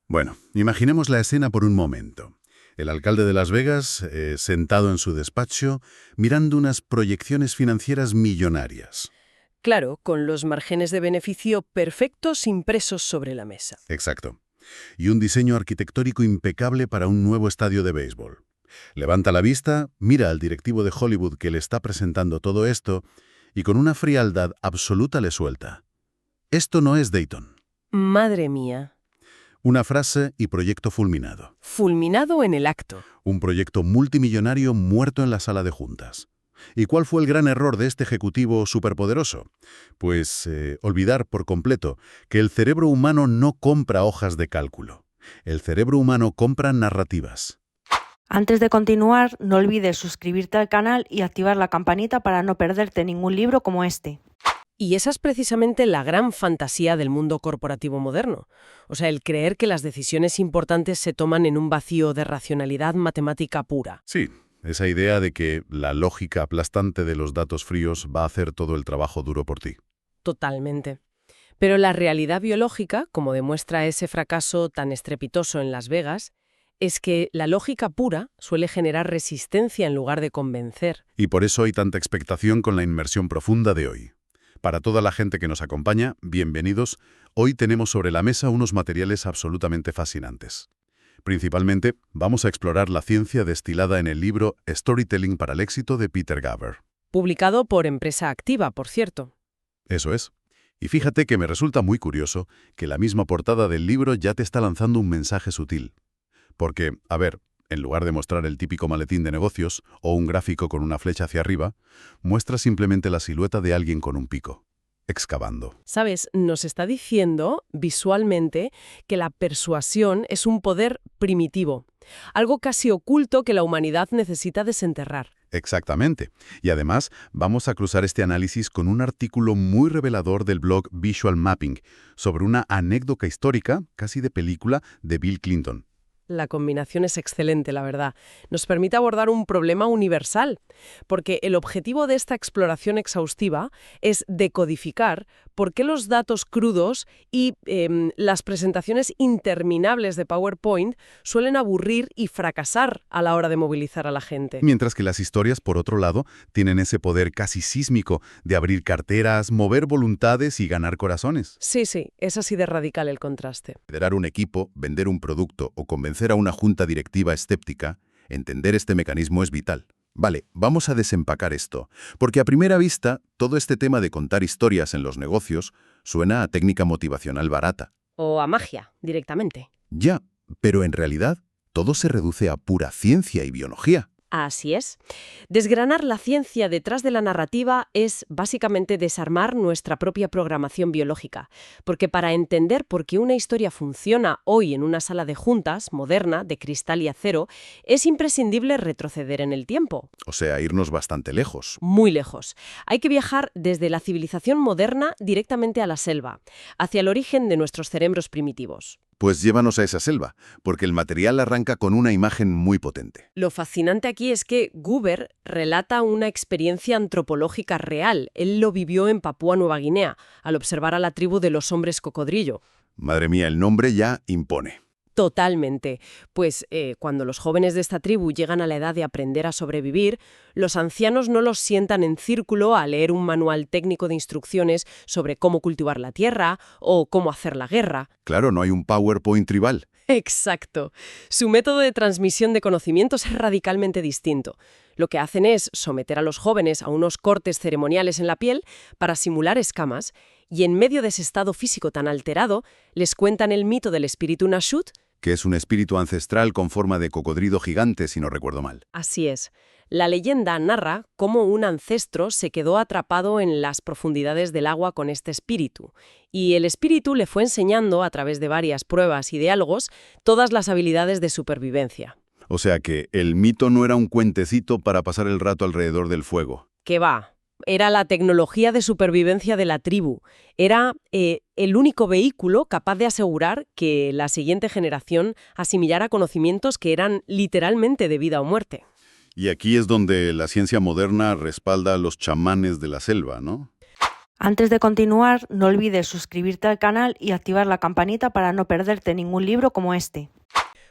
Bueno, imaginemos la escena por un momento. El alcalde de Las Vegas, sentado en su despacho, mirando unas proyecciones financieras millonarias. Claro, con los márgenes de beneficio perfectos impresos sobre la mesa. Exacto. Y un diseño arquitectónico impecable para un nuevo estadio de béisbol. Levanta la vista, mira al directivo de Hollywood que le está presentando todo esto y con una frialdad absoluta le suelta: esto no es Dayton. Madre mía. Una frase y proyecto fulminado. Fulminado en el acto. Un proyecto multimillonario muerto en la sala de juntas. ¿Y cuál fue el gran error de este ejecutivo superpoderoso? Pues olvidar por completo que el cerebro humano no compra hojas de cálculo. El cerebro humano compra narrativas. Antes de continuar, no olvides suscribirte al canal y activar la campanita para no perderte ningún libro como este. Y esa es precisamente la gran fantasía del mundo corporativo moderno. O sea, el creer que las decisiones importantes se toman en un vacío de racionalidad matemática pura. Sí, esa idea de que la lógica aplastante de los datos fríos va a hacer todo el trabajo duro por ti. Totalmente. Pero la realidad biológica, como demuestra ese fracaso tan estrepitoso en Las Vegas, es que la lógica pura suele generar resistencia en lugar de convencer. Y por eso hay tanta expectación con la inmersión profunda de hoy. Para toda la gente que nos acompaña, bienvenidos. Hoy tenemos sobre la mesa unos materiales absolutamente fascinantes. Principalmente, vamos a explorar la ciencia destilada en el libro Storytelling para el éxito de Peter Gaber. Publicado por Empresa Activa, por cierto. Eso es. Y fíjate que me resulta muy curioso que la misma portada del libro ya te está lanzando un mensaje sutil. Porque, a ver, en lugar de mostrar el típico maletín de negocios o un gráfico con una flecha hacia arriba, muestra simplemente la silueta de alguien con un pico, excavando. ¿Sabes? Nos está diciendo visualmente que la persuasión es un poder primitivo, algo casi oculto que la humanidad necesita desenterrar. Exactamente. Y además, vamos a cruzar este análisis con un artículo muy revelador del blog Visual Mapping sobre una anécdota histórica, casi de película, de Bill Clinton. La combinación es excelente, la verdad. Nos permite abordar un problema universal, porque el objetivo de esta exploración exhaustiva es decodificar por qué los datos crudos y las presentaciones interminables de PowerPoint suelen aburrir y fracasar a la hora de movilizar a la gente. Mientras que las historias, por otro lado, tienen ese poder casi sísmico de abrir carteras, mover voluntades y ganar corazones. Sí, es así de radical el contraste. Liderar un equipo, vender un producto o convencer a una junta directiva escéptica, entender este mecanismo es vital. Vale, vamos a desempacar esto, porque a primera vista, todo este tema de contar historias en los negocios suena a técnica motivacional barata. O a magia, directamente. Ya, pero en realidad, todo se reduce a pura ciencia y biología. Así es. Desgranar la ciencia detrás de la narrativa es básicamente desarmar nuestra propia programación biológica, porque para entender por qué una historia funciona hoy en una sala de juntas moderna, de cristal y acero, es imprescindible retroceder en el tiempo. O sea, irnos bastante lejos. Muy lejos. Hay que viajar desde la civilización moderna directamente a la selva, hacia el origen de nuestros cerebros primitivos. Pues llévanos a esa selva, porque el material arranca con una imagen muy potente. Lo fascinante aquí es que Guber relata una experiencia antropológica real. Él lo vivió en Papúa Nueva Guinea, al observar a la tribu de los hombres cocodrilo. Madre mía, el nombre ya impone. Totalmente. Pues cuando los jóvenes de esta tribu llegan a la edad de aprender a sobrevivir, los ancianos no los sientan en círculo a leer un manual técnico de instrucciones sobre cómo cultivar la tierra o cómo hacer la guerra. Claro, no hay un PowerPoint tribal. Exacto. Su método de transmisión de conocimientos es radicalmente distinto. Lo que hacen es someter a los jóvenes a unos cortes ceremoniales en la piel para simular escamas y en medio de ese estado físico tan alterado les cuentan el mito del espíritu Nashut, que es un espíritu ancestral con forma de cocodrilo gigante, si no recuerdo mal. Así es. La leyenda narra cómo un ancestro se quedó atrapado en las profundidades del agua con este espíritu, y el espíritu le fue enseñando, a través de varias pruebas y diálogos, todas las habilidades de supervivencia. O sea que el mito no era un cuentecito para pasar el rato alrededor del fuego. ¿Qué va? Era la tecnología de supervivencia de la tribu. Era el único vehículo capaz de asegurar que la siguiente generación asimilara conocimientos que eran literalmente de vida o muerte. Y aquí es donde la ciencia moderna respalda a los chamanes de la selva, ¿no? Antes de continuar, no olvides suscribirte al canal y activar la campanita para no perderte ningún libro como este.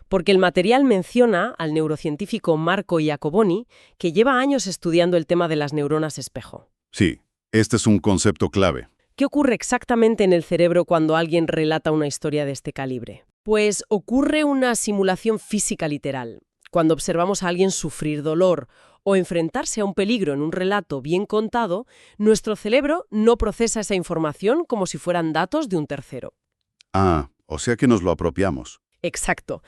Porque el material menciona al neurocientífico Marco Iacoboni, que lleva años estudiando el tema de las neuronas espejo. Sí, este es un concepto clave. ¿Qué ocurre exactamente en el cerebro cuando alguien relata una historia de este calibre? Pues ocurre una simulación física literal. Cuando observamos a alguien sufrir dolor o enfrentarse a un peligro en un relato bien contado, nuestro cerebro no procesa esa información como si fueran datos de un tercero. Ah, o sea que nos lo apropiamos. Exacto.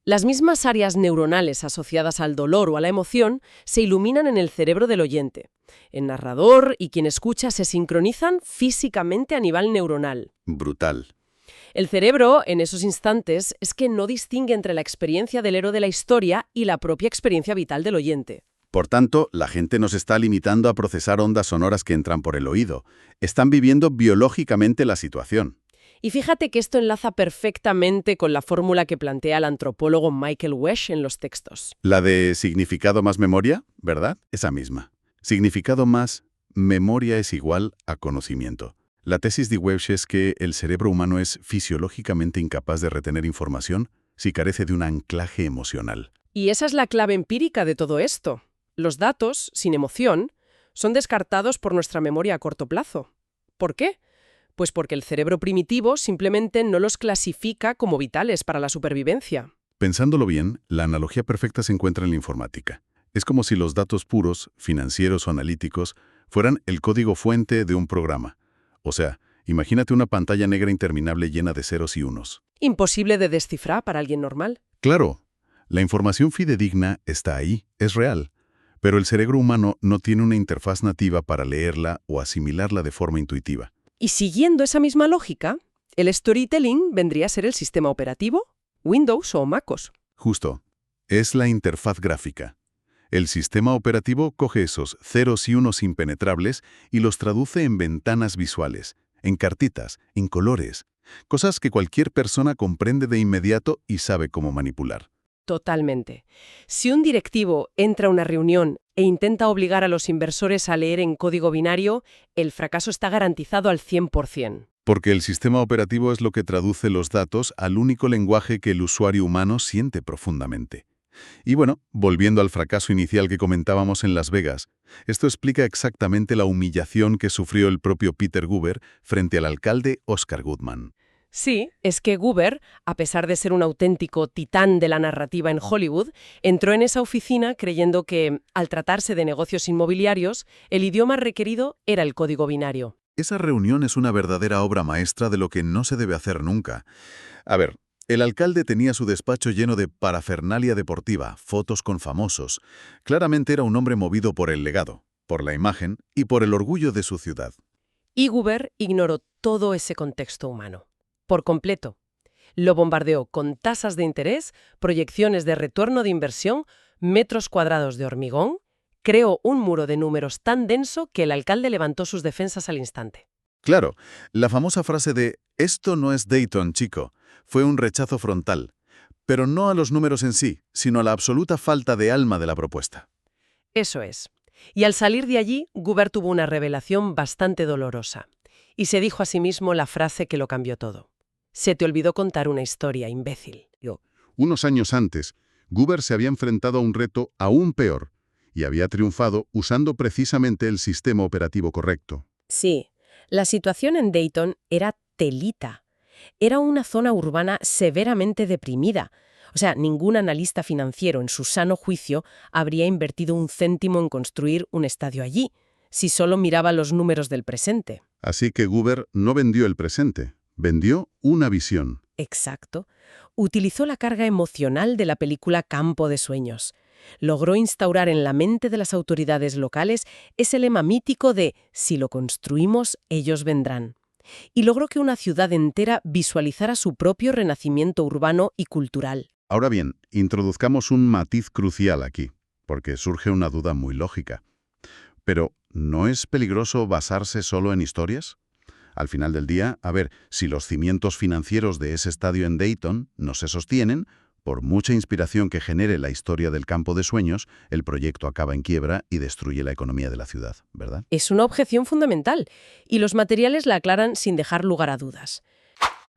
Las mismas áreas neuronales asociadas al dolor o a la emoción se iluminan en el cerebro del oyente. El narrador y quien escucha se sincronizan físicamente a nivel neuronal. Brutal. El cerebro, en esos instantes, es que no distingue entre la experiencia del héroe de la historia y la propia experiencia vital del oyente. Por tanto, la gente nos está limitando a procesar ondas sonoras que entran por el oído. Están viviendo biológicamente la situación. Y fíjate que esto enlaza perfectamente con la fórmula que plantea el antropólogo Michael Wesch en los textos. La de significado más memoria, ¿verdad? Esa misma. Significado más memoria es igual a conocimiento. La tesis de Wesch es que el cerebro humano es fisiológicamente incapaz de retener información si carece de un anclaje emocional. Y esa es la clave empírica de todo esto. Los datos, sin emoción, son descartados por nuestra memoria a corto plazo. ¿Por qué? Pues porque el cerebro primitivo simplemente no los clasifica como vitales para la supervivencia. Pensándolo bien, la analogía perfecta se encuentra en la informática. Es como si los datos puros, financieros o analíticos, fueran el código fuente de un programa. O sea, imagínate una pantalla negra interminable llena de ceros y unos. Imposible de descifrar para alguien normal. Claro, la información fidedigna está ahí, es real, pero el cerebro humano no tiene una interfaz nativa para leerla o asimilarla de forma intuitiva. Y siguiendo esa misma lógica, el storytelling vendría a ser el sistema operativo, Windows o MacOS. Justo, es la interfaz gráfica. El sistema operativo coge esos ceros y unos impenetrables y los traduce en ventanas visuales, en cartitas, en colores, cosas que cualquier persona comprende de inmediato y sabe cómo manipular. Totalmente. Si un directivo entra a una reunión e intenta obligar a los inversores a leer en código binario, el fracaso está garantizado al 100%. Porque el sistema operativo es lo que traduce los datos al único lenguaje que el usuario humano siente profundamente. Y bueno, volviendo al fracaso inicial que comentábamos en Las Vegas, esto explica exactamente la humillación que sufrió el propio Peter Guber frente al alcalde Oscar Goodman. Sí, es que Guber, a pesar de ser un auténtico titán de la narrativa en Hollywood, entró en esa oficina creyendo que, al tratarse de negocios inmobiliarios, el idioma requerido era el código binario. Esa reunión es una verdadera obra maestra de lo que no se debe hacer nunca. A ver, el alcalde tenía su despacho lleno de parafernalia deportiva, fotos con famosos. Claramente era un hombre movido por el legado, por la imagen y por el orgullo de su ciudad. Y Guber ignoró todo ese contexto humano. Por completo. Lo bombardeó con tasas de interés, proyecciones de retorno de inversión, metros cuadrados de hormigón, creó un muro de números tan denso que el alcalde levantó sus defensas al instante. Claro, la famosa frase de «esto no es Dayton, chico», fue un rechazo frontal, pero no a los números en sí, sino a la absoluta falta de alma de la propuesta. Eso es. Y al salir de allí, Guber tuvo una revelación bastante dolorosa. Y se dijo a sí mismo la frase que lo cambió todo. Se te olvidó contar una historia, imbécil. Unos años antes, Guber se había enfrentado a un reto aún peor y había triunfado usando precisamente el sistema operativo correcto. Sí, la situación en Dayton era telita. Era una zona urbana severamente deprimida. O sea, ningún analista financiero en su sano juicio habría invertido un céntimo en construir un estadio allí, si solo miraba los números del presente. Así que Guber no vendió el presente, vendió una visión. Exacto. Utilizó la carga emocional de la película Campo de Sueños. Logró instaurar en la mente de las autoridades locales ese lema mítico de «si lo construimos, ellos vendrán». Y logró que una ciudad entera visualizara su propio renacimiento urbano y cultural. Ahora bien, introduzcamos un matiz crucial aquí, porque surge una duda muy lógica. Pero, ¿no es peligroso basarse solo en historias? Al final del día, a ver, si los cimientos financieros de ese estadio en Dayton no se sostienen, Por mucha inspiración que genere la historia del campo de sueños, el proyecto acaba en quiebra y destruye la economía de la ciudad, ¿verdad? Es una objeción fundamental, y los materiales la aclaran sin dejar lugar a dudas.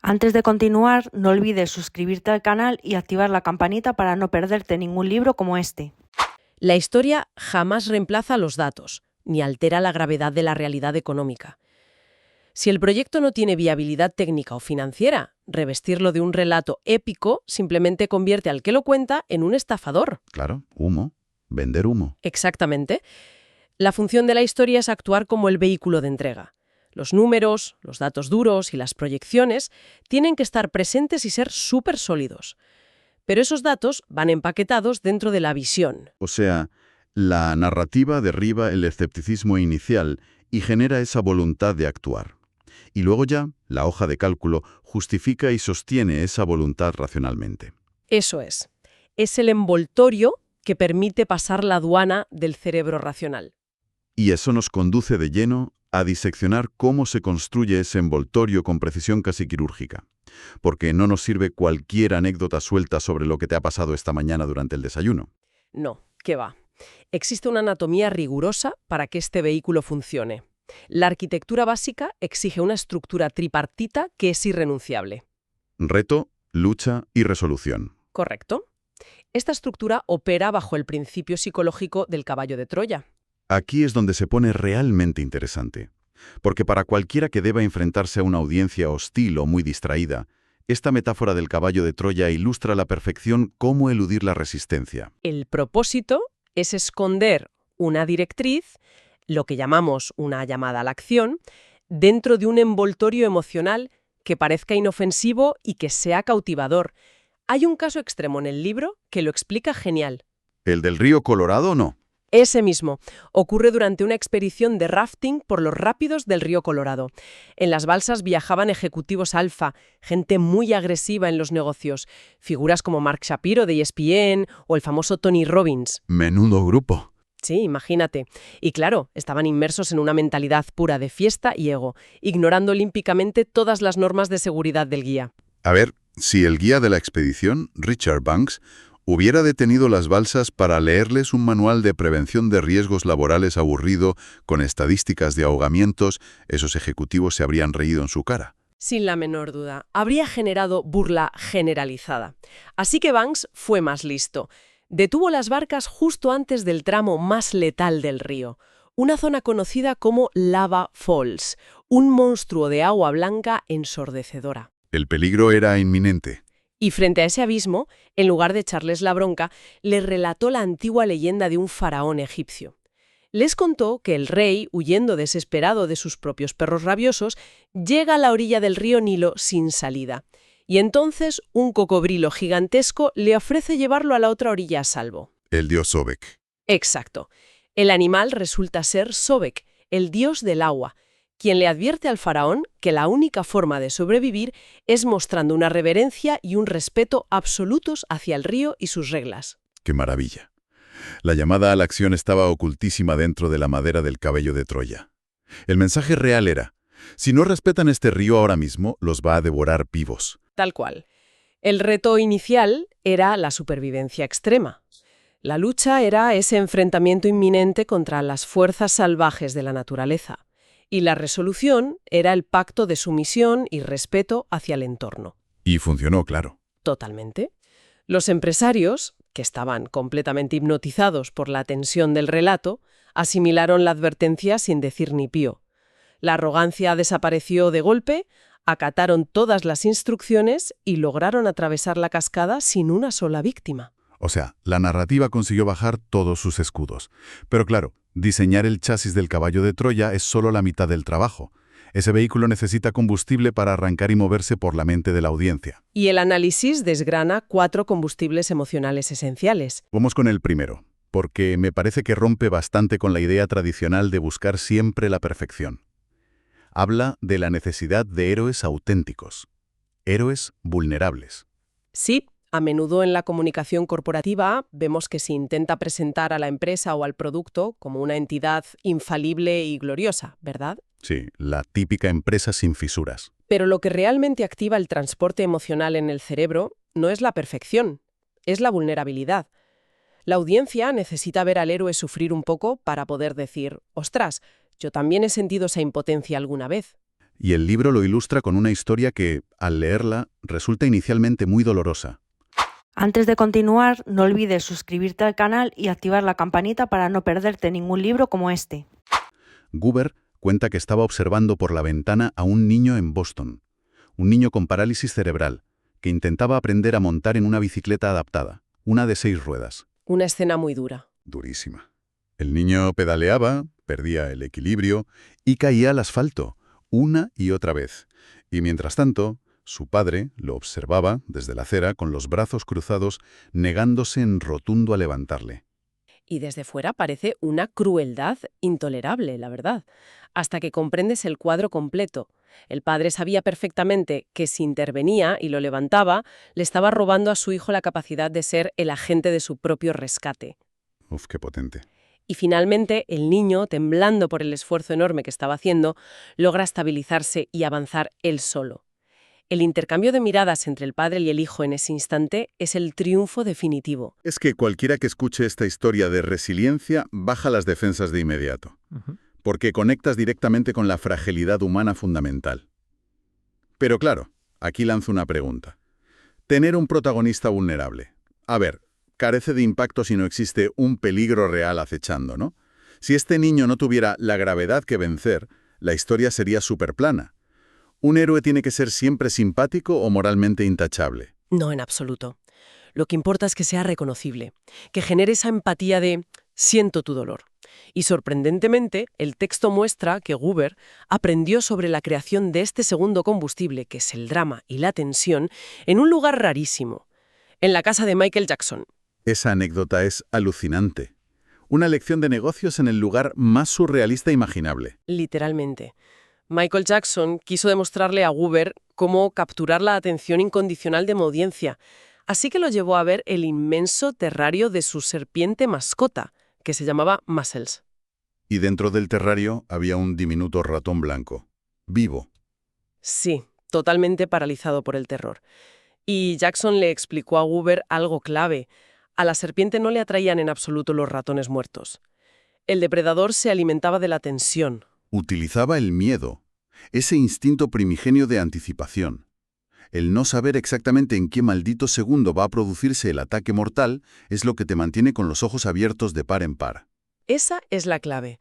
Antes de continuar, no olvides suscribirte al canal y activar la campanita para no perderte ningún libro como este. La historia jamás reemplaza los datos, ni altera la gravedad de la realidad económica. Si el proyecto no tiene viabilidad técnica o financiera, revestirlo de un relato épico simplemente convierte al que lo cuenta en un estafador. Claro, humo. Vender humo. Exactamente. La función de la historia es actuar como el vehículo de entrega. Los números, los datos duros y las proyecciones tienen que estar presentes y ser súper sólidos. Pero esos datos van empaquetados dentro de la visión. O sea, la narrativa derriba el escepticismo inicial y genera esa voluntad de actuar. Y luego ya, la hoja de cálculo justifica y sostiene esa voluntad racionalmente. Eso es. Es el envoltorio que permite pasar la aduana del cerebro racional. Y eso nos conduce de lleno a diseccionar cómo se construye ese envoltorio con precisión casi quirúrgica. Porque no nos sirve cualquier anécdota suelta sobre lo que te ha pasado esta mañana durante el desayuno. No, ¿qué va? Existe una anatomía rigurosa para que este vehículo funcione. La arquitectura básica exige una estructura tripartita que es irrenunciable. Reto, lucha y resolución. ¿Correcto? Esta estructura opera bajo el principio psicológico del caballo de Troya. Aquí es donde se pone realmente interesante. Porque para cualquiera que deba enfrentarse a una audiencia hostil o muy distraída, esta metáfora del caballo de Troya ilustra a la perfección cómo eludir la resistencia. El propósito es esconder una directriz, lo que llamamos una llamada a la acción, dentro de un envoltorio emocional que parezca inofensivo y que sea cautivador. Hay un caso extremo en el libro que lo explica genial. ¿El del río Colorado no? Ese mismo ocurre durante una expedición de rafting por los rápidos del río Colorado. En las balsas viajaban ejecutivos alfa, gente muy agresiva en los negocios, figuras como Mark Shapiro de ESPN o el famoso Tony Robbins. Menudo grupo. Sí, imagínate. Y claro, estaban inmersos en una mentalidad pura de fiesta y ego, ignorando olímpicamente todas las normas de seguridad del guía. A ver, si el guía de la expedición, Richard Banks, hubiera detenido las balsas para leerles un manual de prevención de riesgos laborales aburrido con estadísticas de ahogamientos, esos ejecutivos se habrían reído en su cara. Sin la menor duda, habría generado burla generalizada. Así que Banks fue más listo. Detuvo las barcas justo antes del tramo más letal del río, una zona conocida como Lava Falls, un monstruo de agua blanca ensordecedora. El peligro era inminente. Y frente a ese abismo, en lugar de echarles la bronca, les relató la antigua leyenda de un faraón egipcio. Les contó que el rey, huyendo desesperado de sus propios perros rabiosos, llega a la orilla del río Nilo sin salida. Y entonces un cocodrilo gigantesco le ofrece llevarlo a la otra orilla a salvo. El dios Sobek. Exacto. El animal resulta ser Sobek, el dios del agua, quien le advierte al faraón que la única forma de sobrevivir es mostrando una reverencia y un respeto absolutos hacia el río y sus reglas. ¡Qué maravilla! La llamada a la acción estaba ocultísima dentro de la madera del caballo de Troya. El mensaje real era, si no respetan este río ahora mismo, los va a devorar vivos. Tal cual. El reto inicial era la supervivencia extrema. La lucha era ese enfrentamiento inminente contra las fuerzas salvajes de la naturaleza. Y la resolución era el pacto de sumisión y respeto hacia el entorno. Y funcionó, claro. Totalmente. Los empresarios, que estaban completamente hipnotizados por la tensión del relato, asimilaron la advertencia sin decir ni pío. La arrogancia desapareció de golpe, acataron todas las instrucciones y lograron atravesar la cascada sin una sola víctima. O sea, la narrativa consiguió bajar todos sus escudos. Pero claro, diseñar el chasis del caballo de Troya es solo la mitad del trabajo. Ese vehículo necesita combustible para arrancar y moverse por la mente de la audiencia. Y el análisis desgrana 4 combustibles emocionales esenciales. Vamos con el primero, porque me parece que rompe bastante con la idea tradicional de buscar siempre la perfección. Habla de la necesidad de héroes auténticos, héroes vulnerables. Sí, a menudo en la comunicación corporativa vemos que se intenta presentar a la empresa o al producto como una entidad infalible y gloriosa, ¿verdad? Sí, la típica empresa sin fisuras. Pero lo que realmente activa el transporte emocional en el cerebro no es la perfección, es la vulnerabilidad. La audiencia necesita ver al héroe sufrir un poco para poder decir, ostras, yo también he sentido esa impotencia alguna vez. Y el libro lo ilustra con una historia que, al leerla, resulta inicialmente muy dolorosa. Antes de continuar, no olvides suscribirte al canal y activar la campanita para no perderte ningún libro como este. Goober cuenta que estaba observando por la ventana a un niño en Boston, un niño con parálisis cerebral, que intentaba aprender a montar en una bicicleta adaptada, una de 6 ruedas. Una escena muy dura. Durísima. El niño pedaleaba, perdía el equilibrio y caía al asfalto, una y otra vez. Y mientras tanto, su padre lo observaba desde la acera con los brazos cruzados, negándose en rotundo a levantarle. Y desde fuera parece una crueldad intolerable, la verdad. Hasta que comprendes el cuadro completo. El padre sabía perfectamente que si intervenía y lo levantaba, le estaba robando a su hijo la capacidad de ser el agente de su propio rescate. Uf, qué potente. Y finalmente, el niño, temblando por el esfuerzo enorme que estaba haciendo, logra estabilizarse y avanzar él solo. El intercambio de miradas entre el padre y el hijo en ese instante es el triunfo definitivo. Es que cualquiera que escuche esta historia de resiliencia baja las defensas de inmediato, porque conectas directamente con la fragilidad humana fundamental. Pero claro, aquí lanzo una pregunta. Tener un protagonista vulnerable. A ver, carece de impacto si no existe un peligro real acechando, ¿no? Si este niño no tuviera la gravedad que vencer, la historia sería superplana. ¿Un héroe tiene que ser siempre simpático o moralmente intachable? No, en absoluto. Lo que importa es que sea reconocible, que genere esa empatía de siento tu dolor. Y sorprendentemente, el texto muestra que Goober aprendió sobre la creación de este segundo combustible, que es el drama y la tensión, en un lugar rarísimo, en la casa de Michael Jackson. Esa anécdota es alucinante. Una lección de negocios en el lugar más surrealista imaginable. Literalmente. Michael Jackson quiso demostrarle a Goober cómo capturar la atención incondicional de una audiencia, así que lo llevó a ver el inmenso terrario de su serpiente mascota, que se llamaba Muscles. Y dentro del terrario había un diminuto ratón blanco, vivo. Sí, totalmente paralizado por el terror. Y Jackson le explicó a Goober algo clave. A la serpiente no le atraían en absoluto los ratones muertos. El depredador se alimentaba de la tensión. Utilizaba el miedo, ese instinto primigenio de anticipación. El no saber exactamente en qué maldito segundo va a producirse el ataque mortal es lo que te mantiene con los ojos abiertos de par en par. Esa es la clave.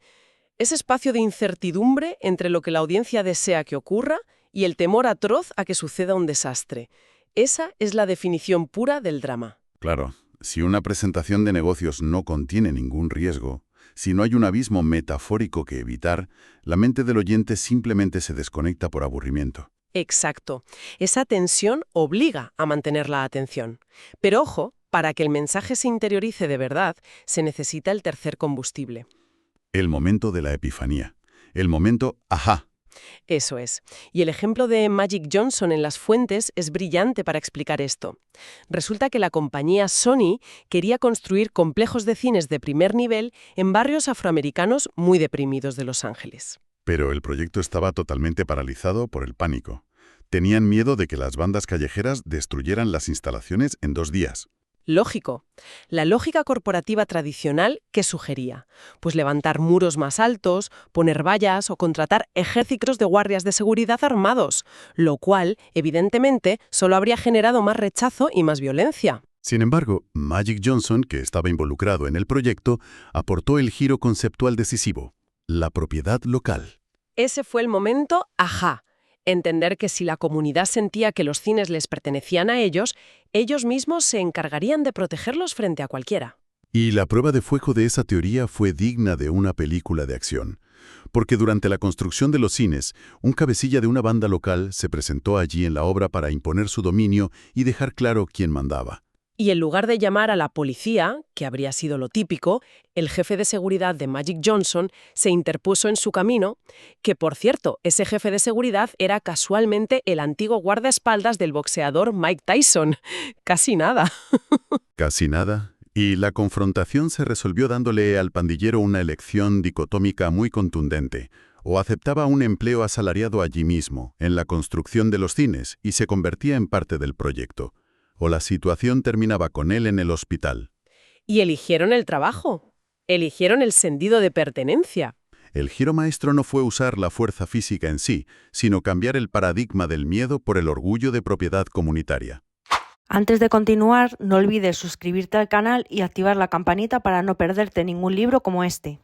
Ese espacio de incertidumbre entre lo que la audiencia desea que ocurra y el temor atroz a que suceda un desastre. Esa es la definición pura del drama. Claro, si una presentación de negocios no contiene ningún riesgo, si no hay un abismo metafórico que evitar, la mente del oyente simplemente se desconecta por aburrimiento. Exacto. Esa tensión obliga a mantener la atención. Pero ojo, para que el mensaje se interiorice de verdad, se necesita el tercer combustible. El momento de la epifanía. El momento ¡ajá! Eso es. Y el ejemplo de Magic Johnson en las fuentes es brillante para explicar esto. Resulta que la compañía Sony quería construir complejos de cines de primer nivel en barrios afroamericanos muy deprimidos de Los Ángeles. Pero el proyecto estaba totalmente paralizado por el pánico. Tenían miedo de que las bandas callejeras destruyeran las instalaciones en 2 días. Lógico. La lógica corporativa tradicional que sugería, pues levantar muros más altos, poner vallas o contratar ejércitos de guardias de seguridad armados, lo cual, evidentemente, solo habría generado más rechazo y más violencia. Sin embargo, Magic Johnson, que estaba involucrado en el proyecto, aportó el giro conceptual decisivo: la propiedad local. Ese fue el momento ajá. Entender que si la comunidad sentía que los cines les pertenecían a ellos mismos se encargarían de protegerlos frente a cualquiera. Y la prueba de fuego de esa teoría fue digna de una película de acción. Porque durante la construcción de los cines, un cabecilla de una banda local se presentó allí en la obra para imponer su dominio y dejar claro quién mandaba. Y en lugar de llamar a la policía, que habría sido lo típico, el jefe de seguridad de Magic Johnson se interpuso en su camino, que por cierto, ese jefe de seguridad era casualmente el antiguo guardaespaldas del boxeador Mike Tyson. Casi nada. Casi nada. Y la confrontación se resolvió dándole al pandillero una elección dicotómica muy contundente. O aceptaba un empleo asalariado allí mismo, en la construcción de los cines, y se convertía en parte del proyecto. o la situación terminaba con él en el hospital. Y eligieron el trabajo. Eligieron el sentido de pertenencia. El giro maestro no fue usar la fuerza física en sí, sino cambiar el paradigma del miedo por el orgullo de propiedad comunitaria. Antes de continuar, no olvides suscribirte al canal y activar la campanita para no perderte ningún libro como este.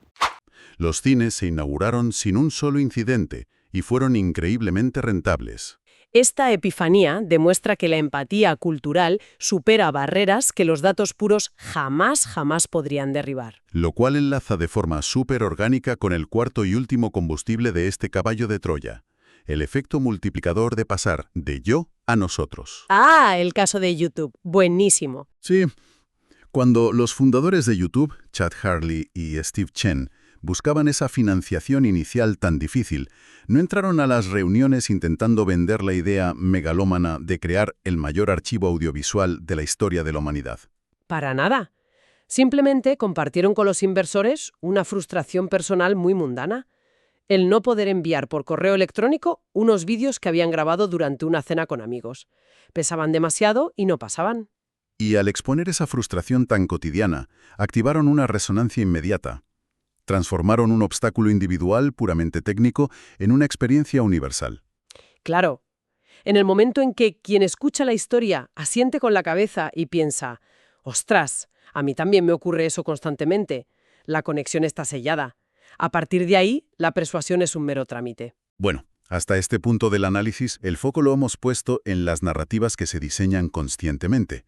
Los cines se inauguraron sin un solo incidente y fueron increíblemente rentables. Esta epifanía demuestra que la empatía cultural supera barreras que los datos puros jamás podrían derribar. Lo cual enlaza de forma súper orgánica con el cuarto y último combustible de este caballo de Troya, el efecto multiplicador de pasar de yo a nosotros. Ah, el caso de YouTube. Buenísimo. Sí, cuando los fundadores de YouTube, Chad Hurley y Steve Chen, buscaban esa financiación inicial tan difícil, no entraron a las reuniones intentando vender la idea megalómana de crear el mayor archivo audiovisual de la historia de la humanidad. Para nada. Simplemente compartieron con los inversores una frustración personal muy mundana. El no poder enviar por correo electrónico unos vídeos que habían grabado durante una cena con amigos. Pesaban demasiado y no pasaban. Y al exponer esa frustración tan cotidiana, activaron una resonancia inmediata. Transformaron un obstáculo individual puramente técnico en una experiencia universal. Claro. En el momento en que quien escucha la historia asiente con la cabeza y piensa, «Ostras, a mí también me ocurre eso constantemente», la conexión está sellada. A partir de ahí, la persuasión es un mero trámite. Bueno, hasta este punto del análisis, el foco lo hemos puesto en las narrativas que se diseñan conscientemente,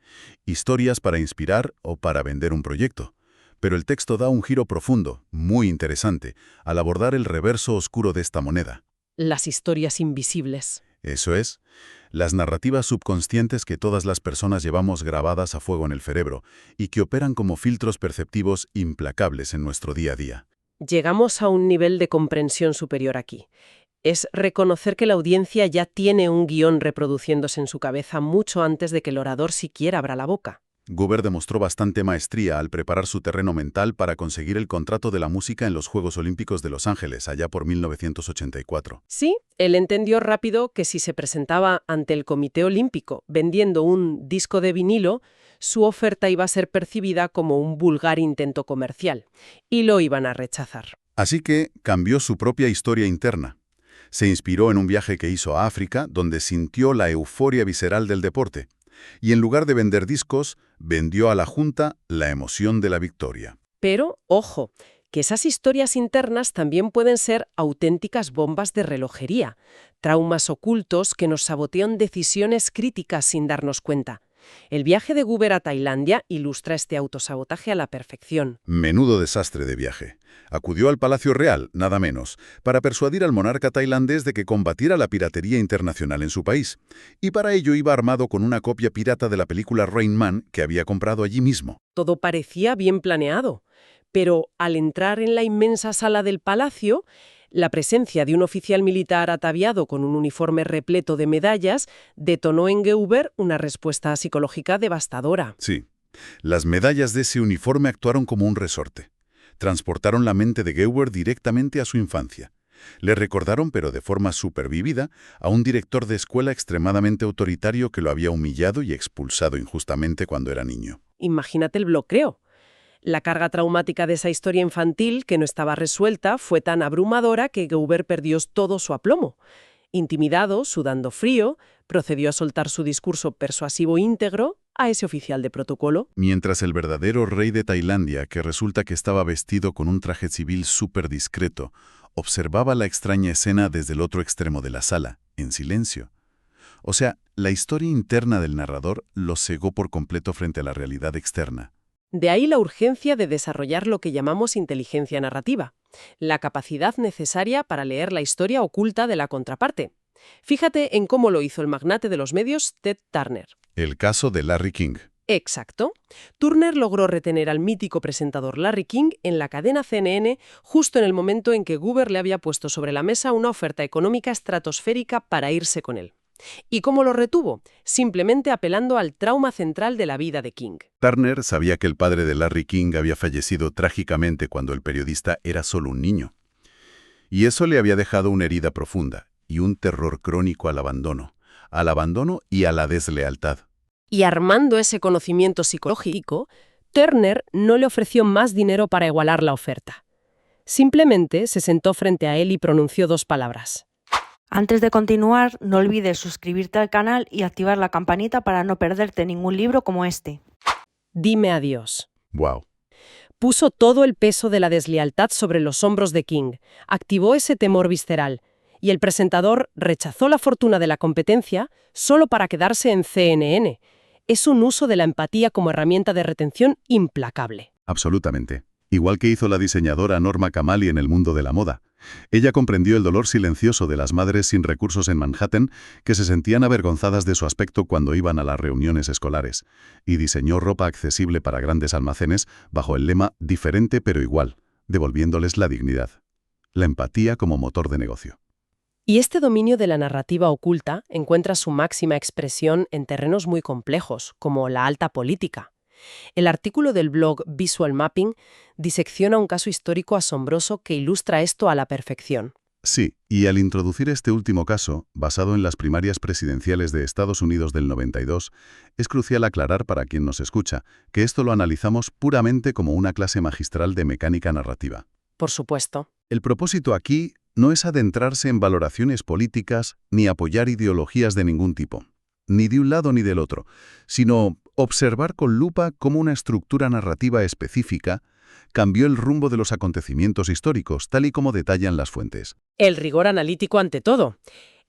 historias para inspirar o para vender un proyecto. Pero el texto da un giro profundo, muy interesante, al abordar el reverso oscuro de esta moneda. Las historias invisibles. Eso es, las narrativas subconscientes que todas las personas llevamos grabadas a fuego en el cerebro y que operan como filtros perceptivos implacables en nuestro día a día. Llegamos a un nivel de comprensión superior aquí. Es reconocer que la audiencia ya tiene un guión reproduciéndose en su cabeza mucho antes de que el orador siquiera abra la boca. Guber demostró bastante maestría al preparar su terreno mental para conseguir el contrato de la música en los Juegos Olímpicos de Los Ángeles, allá por 1984. Sí, él entendió rápido que si se presentaba ante el Comité Olímpico vendiendo un disco de vinilo, su oferta iba a ser percibida como un vulgar intento comercial, y lo iban a rechazar. Así que cambió su propia historia interna. Se inspiró en un viaje que hizo a África, donde sintió la euforia visceral del deporte. Y en lugar de vender discos, vendió a la Junta la emoción de la victoria. Pero, ojo, que esas historias internas también pueden ser auténticas bombas de relojería, traumas ocultos que nos sabotean decisiones críticas sin darnos cuenta. El viaje de Guber a Tailandia ilustra este autosabotaje a la perfección. Menudo desastre de viaje. Acudió al Palacio Real, nada menos, para persuadir al monarca tailandés de que combatiera la piratería internacional en su país. Y para ello iba armado con una copia pirata de la película Rain Man que había comprado allí mismo. Todo parecía bien planeado, pero al entrar en la inmensa sala del palacio, la presencia de un oficial militar ataviado con un uniforme repleto de medallas detonó en Guber una respuesta psicológica devastadora. Sí, las medallas de ese uniforme actuaron como un resorte. Transportaron la mente de Guber directamente a su infancia. Le recordaron, pero de forma supervivida, a un director de escuela extremadamente autoritario que lo había humillado y expulsado injustamente cuando era niño. Imagínate el bloqueo. La carga traumática de esa historia infantil, que no estaba resuelta, fue tan abrumadora que Guber perdió todo su aplomo. Intimidado, sudando frío, procedió a soltar su discurso persuasivo íntegro a ese oficial de protocolo. Mientras el verdadero rey de Tailandia, que resulta que estaba vestido con un traje civil súper discreto, observaba la extraña escena desde el otro extremo de la sala, en silencio. O sea, la historia interna del narrador lo cegó por completo frente a la realidad externa. De ahí la urgencia de desarrollar lo que llamamos inteligencia narrativa, la capacidad necesaria para leer la historia oculta de la contraparte. Fíjate en cómo lo hizo el magnate de los medios Ted Turner. El caso de Larry King. Exacto. Turner logró retener al mítico presentador Larry King en la cadena CNN justo en el momento en que Guber le había puesto sobre la mesa una oferta económica estratosférica para irse con él. ¿Y cómo lo retuvo? Simplemente apelando al trauma central de la vida de King. Turner sabía que el padre de Larry King había fallecido trágicamente cuando el periodista era solo un niño. Y eso le había dejado una herida profunda y un terror crónico al abandono y a la deslealtad. Y armando ese conocimiento psicológico, Turner no le ofreció más dinero para igualar la oferta. Simplemente se sentó frente a él y pronunció 2 palabras. Antes de continuar, no olvides suscribirte al canal y activar la campanita para no perderte ningún libro como este. Dime adiós. Wow. Puso todo el peso de la deslealtad sobre los hombros de King, activó ese temor visceral, y el presentador rechazó la fortuna de la competencia solo para quedarse en CNN. Es un uso de la empatía como herramienta de retención implacable. Absolutamente. Igual que hizo la diseñadora Norma Kamali en el mundo de la moda. Ella comprendió el dolor silencioso de las madres sin recursos en Manhattan que se sentían avergonzadas de su aspecto cuando iban a las reuniones escolares, y diseñó ropa accesible para grandes almacenes bajo el lema «diferente pero igual», devolviéndoles la dignidad. La empatía como motor de negocio. Y este dominio de la narrativa oculta encuentra su máxima expresión en terrenos muy complejos, como la alta política. El artículo del blog Visual Mapping disecciona un caso histórico asombroso que ilustra esto a la perfección. Sí, y al introducir este último caso, basado en las primarias presidenciales de Estados Unidos del 92, es crucial aclarar para quien nos escucha que esto lo analizamos puramente como una clase magistral de mecánica narrativa. Por supuesto. El propósito aquí no es adentrarse en valoraciones políticas ni apoyar ideologías de ningún tipo, ni de un lado ni del otro, sino observar con lupa cómo una estructura narrativa específica cambió el rumbo de los acontecimientos históricos, tal y como detallan las fuentes. El rigor analítico ante todo.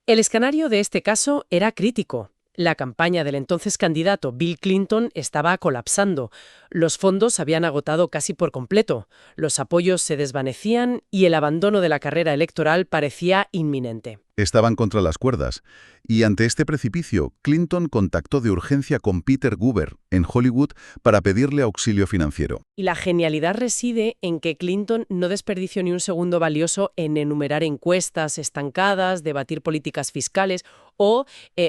El escenario de este caso era crítico. La campaña del entonces candidato Bill Clinton estaba colapsando. Los fondos habían agotado casi por completo, los apoyos se desvanecían y el abandono de la carrera electoral parecía inminente. Estaban contra las cuerdas, y ante este precipicio, Clinton contactó de urgencia con Peter Guber, en Hollywood, para pedirle auxilio financiero. Y la genialidad reside en que Clinton no desperdició ni un segundo valioso en enumerar encuestas estancadas, debatir políticas fiscales o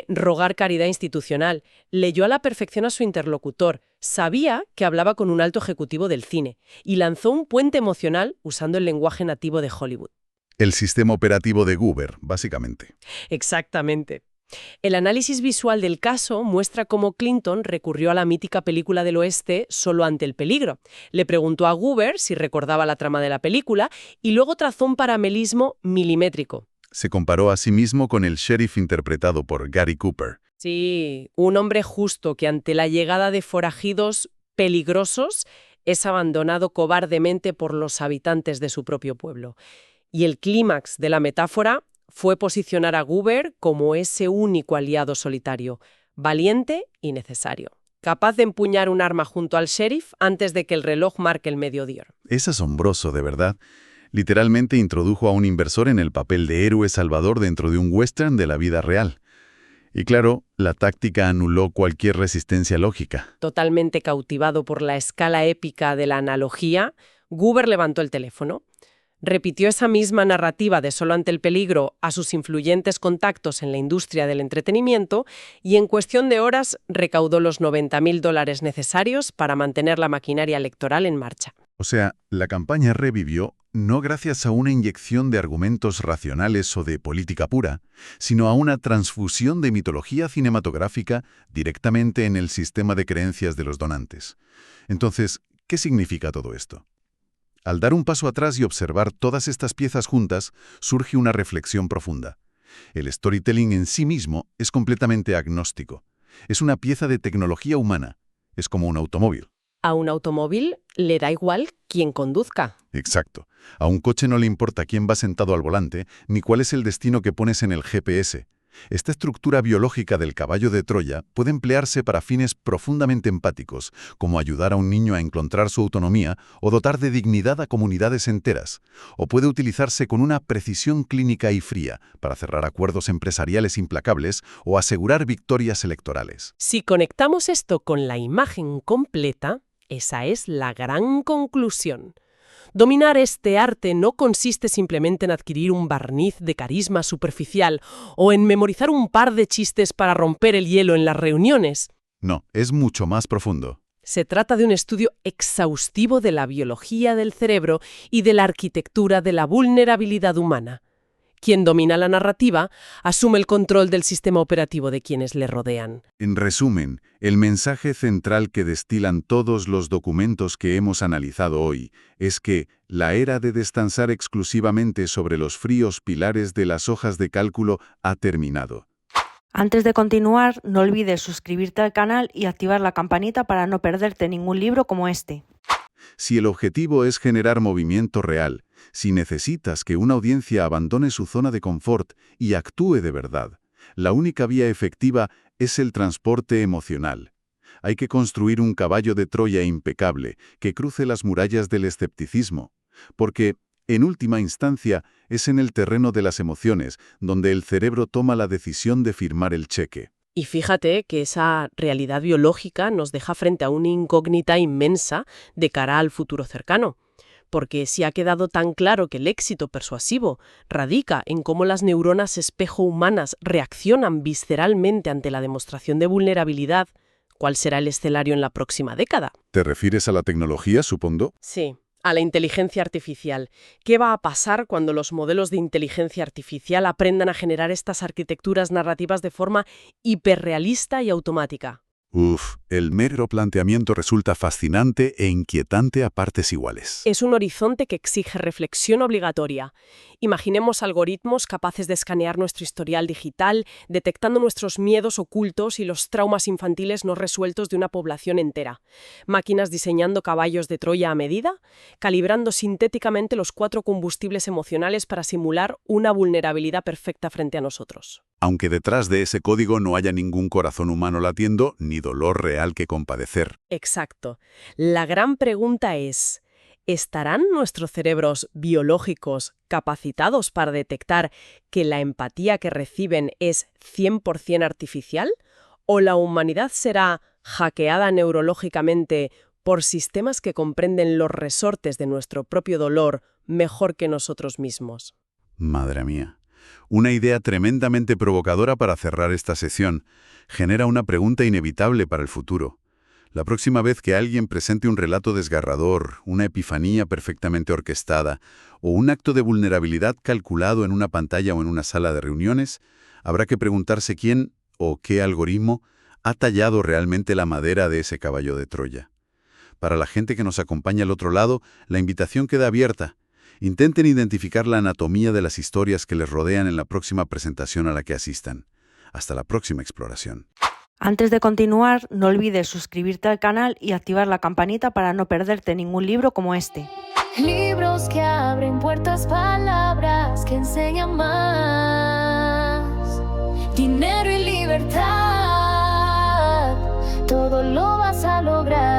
rogar caridad institucional. Leyó a la perfección a su interlocutor, sabía que hablaba con un alto ejecutivo del cine y lanzó un puente emocional usando el lenguaje nativo de Hollywood. El sistema operativo de Guber, básicamente. Exactamente. El análisis visual del caso muestra cómo Clinton recurrió a la mítica película del oeste Solo ante el peligro. Le preguntó a Guber si recordaba la trama de la película y luego trazó un paralelismo milimétrico. Se comparó a sí mismo con el sheriff interpretado por Gary Cooper. Sí, un hombre justo que ante la llegada de forajidos peligrosos es abandonado cobardemente por los habitantes de su propio pueblo. Y el clímax de la metáfora fue posicionar a Guber como ese único aliado solitario, valiente y necesario, capaz de empuñar un arma junto al sheriff antes de que el reloj marque el mediodía. Es asombroso, de verdad. Literalmente introdujo a un inversor en el papel de héroe salvador dentro de un western de la vida real. Y claro, la táctica anuló cualquier resistencia lógica. Totalmente cautivado por la escala épica de la analogía, Guber levantó el teléfono. Repitió esa misma narrativa de Solo ante el peligro a sus influyentes contactos en la industria del entretenimiento y en cuestión de horas recaudó los $90.000 necesarios para mantener la maquinaria electoral en marcha. O sea, la campaña revivió no gracias a una inyección de argumentos racionales o de política pura, sino a una transfusión de mitología cinematográfica directamente en el sistema de creencias de los donantes. Entonces, ¿qué significa todo esto? Al dar un paso atrás y observar todas estas piezas juntas, surge una reflexión profunda. El storytelling en sí mismo es completamente agnóstico. Es una pieza de tecnología humana. Es como un automóvil. A un automóvil le da igual quién conduzca. Exacto. A un coche no le importa quién va sentado al volante, ni cuál es el destino que pones en el GPS. Esta estructura biológica del caballo de Troya puede emplearse para fines profundamente empáticos, como ayudar a un niño a encontrar su autonomía o dotar de dignidad a comunidades enteras. O puede utilizarse con una precisión clínica y fría para cerrar acuerdos empresariales implacables o asegurar victorias electorales. Si conectamos esto con la imagen completa, esa es la gran conclusión. Dominar este arte no consiste simplemente en adquirir un barniz de carisma superficial o en memorizar un par de chistes para romper el hielo en las reuniones. No, es mucho más profundo. Se trata de un estudio exhaustivo de la biología del cerebro y de la arquitectura de la vulnerabilidad humana. Quien domina la narrativa asume el control del sistema operativo de quienes le rodean. En resumen, el mensaje central que destilan todos los documentos que hemos analizado hoy es que la era de descansar exclusivamente sobre los fríos pilares de las hojas de cálculo ha terminado. Antes de continuar, no olvides suscribirte al canal y activar la campanita para no perderte ningún libro como este. Si el objetivo es generar movimiento real, si necesitas que una audiencia abandone su zona de confort y actúe de verdad, la única vía efectiva es el transporte emocional. Hay que construir un caballo de Troya impecable que cruce las murallas del escepticismo, porque, en última instancia, es en el terreno de las emociones donde el cerebro toma la decisión de firmar el cheque. Y fíjate que esa realidad biológica nos deja frente a una incógnita inmensa de cara al futuro cercano. Porque si ha quedado tan claro que el éxito persuasivo radica en cómo las neuronas espejo humanas reaccionan visceralmente ante la demostración de vulnerabilidad, ¿cuál será el escenario en la próxima década? ¿Te refieres a la tecnología, supongo? Sí, a la inteligencia artificial. ¿Qué va a pasar cuando los modelos de inteligencia artificial aprendan a generar estas arquitecturas narrativas de forma hiperrealista y automática? El mero planteamiento resulta fascinante e inquietante a partes iguales. Es un horizonte que exige reflexión obligatoria. Imaginemos algoritmos capaces de escanear nuestro historial digital, detectando nuestros miedos ocultos y los traumas infantiles no resueltos de una población entera. Máquinas diseñando caballos de Troya a medida, calibrando sintéticamente los 4 combustibles emocionales para simular una vulnerabilidad perfecta frente a nosotros. Aunque detrás de ese código no haya ningún corazón humano latiendo, ni dolor real que compadecer. Exacto. La gran pregunta es, ¿estarán nuestros cerebros biológicos capacitados para detectar que la empatía que reciben es 100% artificial? ¿O la humanidad será hackeada neurológicamente por sistemas que comprenden los resortes de nuestro propio dolor mejor que nosotros mismos? Madre mía. Una idea tremendamente provocadora para cerrar esta sesión. Genera una pregunta inevitable para el futuro. La próxima vez que alguien presente un relato desgarrador, una epifanía perfectamente orquestada o un acto de vulnerabilidad calculado en una pantalla o en una sala de reuniones, habrá que preguntarse quién o qué algoritmo ha tallado realmente la madera de ese caballo de Troya. Para la gente que nos acompaña al otro lado, la invitación queda abierta. Intenten identificar la anatomía de las historias que les rodean en la próxima presentación a la que asistan. Hasta la próxima exploración. Antes de continuar, no olvides suscribirte al canal y activar la campanita para no perderte ningún libro como este. Libros que abren puertas, palabras que enseñan más. Dinero y libertad, todo lo vas a lograr.